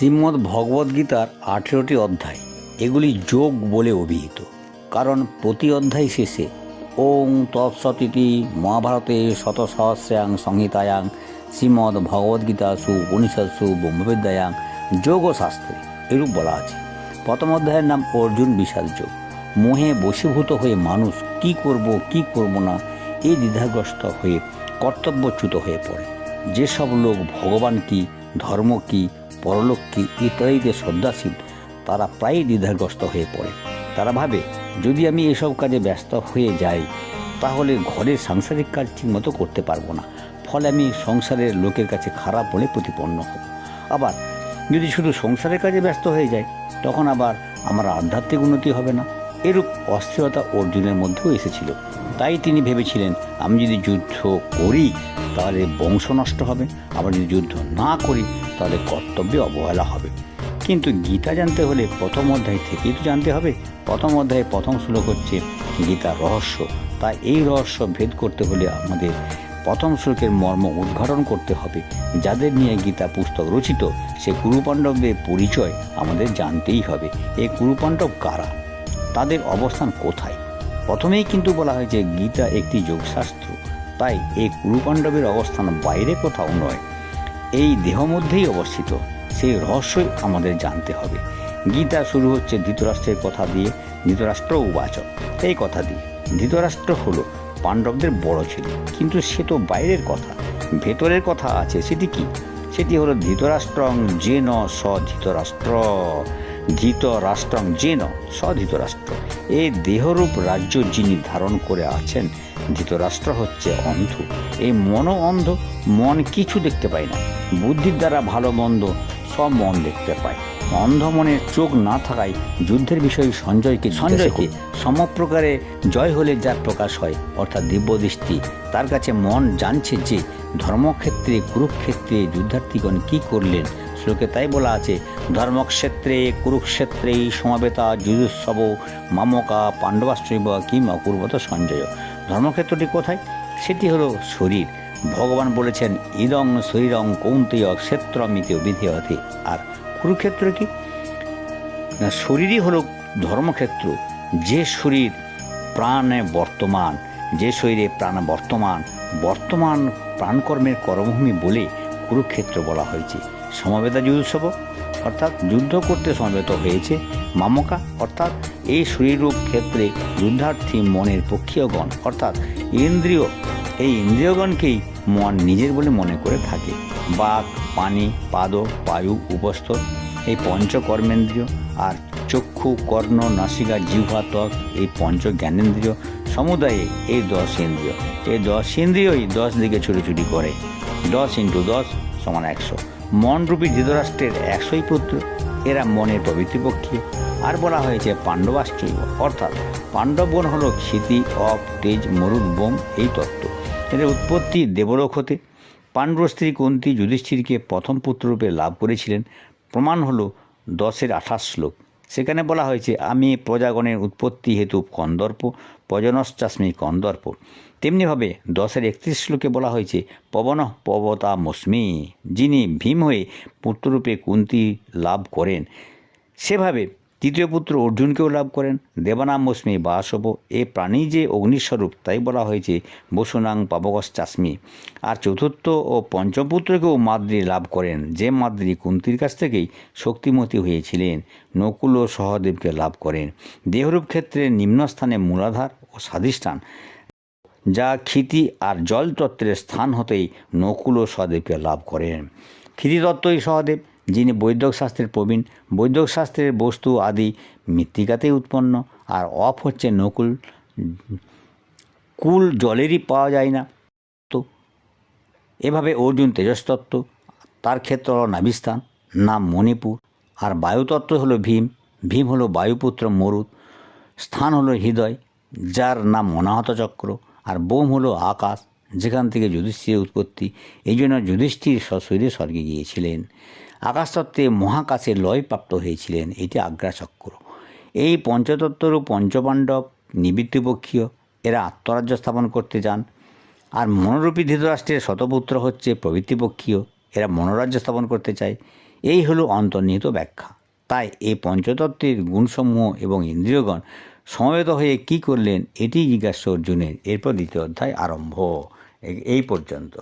শ্রীমদ্ ভগবদ্গীতার 18টি অধ্যায়, এগুলি যোগ বলে অভিহিত। কারণ প্রতি অধ্যায় শেষে ওং তৎসৎইতি মহাভারতে শতসহস্রাং সংহিতায়াং শ্রীমদ্ ভগবদ্গীতাসু উপনিষৎসু ব্রহ্মবিদ্যায়াং যোগশাস্ত্রে এরূপ বলা আছে। প্রথম অধ্যায়ের নাম অর্জুন বিষাদ যোগ। মোহে বশীভূত হয়ে মানুষ কি করব কি করব না এই দ্বিধাগ্রস্ত হয়ে কর্তব্যচ্যুত হয়ে পড়ে। যেসব লোক ভগবান কি, ধর্ম কি, পরলোক কি ইত্যাদিতে শ্রদ্ধাশীল, তারা প্রায়ই দ্বিধাগ্রস্ত হয়ে পড়ে। তারা ভাবে, যদি আমি এসব কাজে ব্যস্ত হয়ে যাই তাহলে ঘরের সাংসারিক কাজ ঠিকমতো করতে পারবো না, ফলে আমি সংসারের লোকের কাছে খারাপ বলে প্রতিপন্ন হব। আবার যদি শুধু সংসারের কাজে ব্যস্ত হয়ে যায় তখন আবার আমার আধ্যাত্মিক উন্নতি হবে না। এরূপ অস্থিরতা অর্জুনের মধ্যেও এসেছিল। তাই তিনি ভেবেছিলেন, আমি যদি যুদ্ধ করি তাহলে বংশ নষ্ট হবে, আবার যদি যুদ্ধ না করি তাহলে কর্তব্যে অবহেলা হবে। কিন্তু গীতা জানতে হলে প্রথম অধ্যায় থেকেই তো জানতে হবে। প্রথম অধ্যায়ে প্রথম শ্লোক হচ্ছে গীতার রহস্য। তাই এই রহস্য ভেদ করতে হলে আমাদের প্রথম শ্লোকের মর্ম উদ্ঘাটন করতে হবে। যাদের নিয়ে গীতা পুস্তক রচিত সে কুরুপাণ্ডবদের পরিচয় আমাদের জানতেই হবে। এই কুরুপাণ্ডব কারা, তাদের অবস্থান কোথায়? প্রথমেই কিন্তু বলা হয়েছে গীতা একটি যোগশাস্ত্র। তাই এই কুরুপাণ্ডবের অবস্থান বাইরে কোথাও নয়, এই দেহ মধ্যেই অবস্থিত। সেই রহস্যই আমাদের জানতে হবে। গীতা শুরু হচ্ছে ধৃতরাষ্ট্রের কথা দিয়ে। ধৃতরাষ্ট্র উবাচ, এই কথা দিয়ে। ধৃতরাষ্ট্র হলো পাণ্ডবদের বড় ছেলে, কিন্তু সে তো বাইরের কথা, ভেতরের কথা আছে। সেটি কি? সেটি হলো ধৃতরাষ্ট্রং যেন স ধৃতরাষ্ট্র, ধৃতরাষ্ট্রং যেন স ধৃতরাষ্ট্র। এই দেহরূপ রাজ্য যিনি ধারণ করে আছেন, ধৃতরাষ্ট্র হচ্ছে অন্ধ। এই মনও অন্ধ, মন কিছু দেখতে পায় না। বুদ্ধির দ্বারা ভালো মন্দ সব মন দেখতে পায়। অন্ধ মনের চোখ না থাকায় যুদ্ধের বিষয়ে সঞ্জয়কে সমপ্রকারে জয় হলে যার প্রকাশ হয়, অর্থাৎ দিব্যদৃষ্টি, তার কাছে মন জানছে যে ধর্মক্ষেত্রে কুরুক্ষেত্রে যুদ্ধার্থীগণ কি করলেন। শ্লোকে তাই বলা আছে, ধর্মক্ষেত্রে কুরুক্ষেত্রেই সমবেতা যুযুৎসব মামকা পাণ্ডবাশ্চৈব কিম অকুর্বত সঞ্জয়। ধর্মক্ষেত্রটি কোথায়? সেটি হলো শরীর। ভগবান বলেছেন, ইদং শরীরং কৌন্তেয় ক্ষেত্রমিতে বিধেয়তে। আর কুরুক্ষেত্র কি না? শরীরই হলো ধর্মক্ষেত্র। যে শরীর প্রাণে বর্তমান, যে শরীরে প্রাণ বর্তমান প্রাণকর্মের কর্মভূমি বলে কুরুক্ষেত্র বলা হয়েছে। সমবেতা যুযুৎসব অর্থাৎ যুদ্ধ করতে সমবেত হয়েছে। মামকা অর্থাৎ এই শরীররূপ ক্ষেত্রে যুদ্ধার্থী মনের পক্ষীয়গণ অর্থাৎ ইন্দ্রিয়, এই ইন্দ্রিয়গণকেই মন নিজের বলে মনে করে থাকে। বাক, পানি, পাদ, বায়ু, উপস্থ এই পঞ্চকর্মেন্দ্রিয়, আর চক্ষু, কর্ণ, নাসিকা, জিহ্বা, ত্বক এই পঞ্চ জ্ঞানেন্দ্রিয় সমুদায়ে এই 10 ইন্দ্রিয়। এই 10 ইন্দ্রিয়ই 10 দিকে ছুটি করে। 10 × 10 = 100। মনরূপী ধৃতরাষ্ট্রের 100ই পুত্র, এরা মনের প্রবৃত্তিপক্ষী। আর বলা হয়েছে পাণ্ডবাশ্চৈব অর্থাৎ পাণ্ডবগণ হল ক্ষিতি, অপ, তেজ, মরুদ, বোম এই তত্ত্ব। এদের উৎপত্তি দেবলোক হতে। পাণ্ডব স্ত্রী কুন্তী যুধিষ্ঠিরকে প্রথম পুত্ররূপে লাভ করেছিলেন। প্রমাণ হলো 10-এর 28 শ্লোক। সেখানে বলা হয়েছে, আমি প্রজাগণের উৎপত্তি হেতু কন্দর্প, প্রজনশ্চাস্মি কন্দর্প। তেমনিভাবে 10-এর 31 শ্লোকে বলা হয়েছে, পবনঃ পবতামস্মি। যিনি ভীম হয়ে পুত্ররূপে কুন্তী লাভ করেন, সেভাবে তৃতীয় পুত্র অর্জুনকেও লাভ করেন। দেবানামস্মি বাসব। এ প্রাণী যে অগ্নিস্বরূপ তাই বলা হয়েছে বসুনাং পাবকশ্চাস্মি। আর চতুর্থ ও পঞ্চম পুত্রকেও মাদ্রী লাভ করেন, যে মাদ্রী কুন্তীর কাছ থেকেই শক্তিমতী হয়েছিলেন। নকুল ও সহদেবকে লাভ করেন। দেহরূপ ক্ষেত্রে নিম্নস্থানে মূলাধার ও স্বাধিষ্ঠান, যা ক্ষিতি আর জল তত্ত্বের স্থান হতেই নকুল ও সহদেবকে লাভ করেন। ক্ষিতিতত্ত্বই সহদেব, যিনি বৈদিক শাস্ত্রের প্রবীণ। বৈদিক শাস্ত্রের বস্তু আদি মৃত্তিকাতেই উৎপন্ন। আর অপ হচ্ছে নকুল, কুল জলেরই পাওয়া যায় না। তো এভাবে অর্জুন তেজস্তত্ত্ব, তার ক্ষেত্র হল নাভিস্থান, নাম মণিপুর। আর বায়ুতত্ত্ব হলো ভীম, ভীম হলো বায়ুপুত্র মরুদ। স্থান হলো হৃদয়, যার নাম অনাহত চক্র। আর বোম হলো আকাশ, যেখান থেকে যুধিষ্ঠিরের উৎপত্তি। এই জন্য যুধিষ্ঠির সশরীরে স্বর্গে গিয়েছিলেন। আকাশতত্ত্বে মহাকাশে লয় প্রাপ্ত হয়েছিলেন, এটি আজ্ঞাচক্র। এই পঞ্চতত্ত্বর পঞ্চপাণ্ডব নিবৃত্তিপক্ষীয়, এরা আত্মরাজ্য স্থাপন করতে যান। আর মনোরূপী ধৃতরাষ্ট্রের শতপুত্র হচ্ছে প্রবৃত্তিপক্ষীয়, এরা মনোরাজ্য স্থাপন করতে চায়। এই হলো অন্তর্নিহিত ব্যাখ্যা। তাই এই পঞ্চতত্ত্বের গুণসমূহ এবং ইন্দ্রিয়গণ সমবেত হয়ে কি করলেন এটি জিজ্ঞাসা অর্জুনের। এরপর দ্বিতীয় অধ্যায় আরম্ভ। এই পর্যন্ত।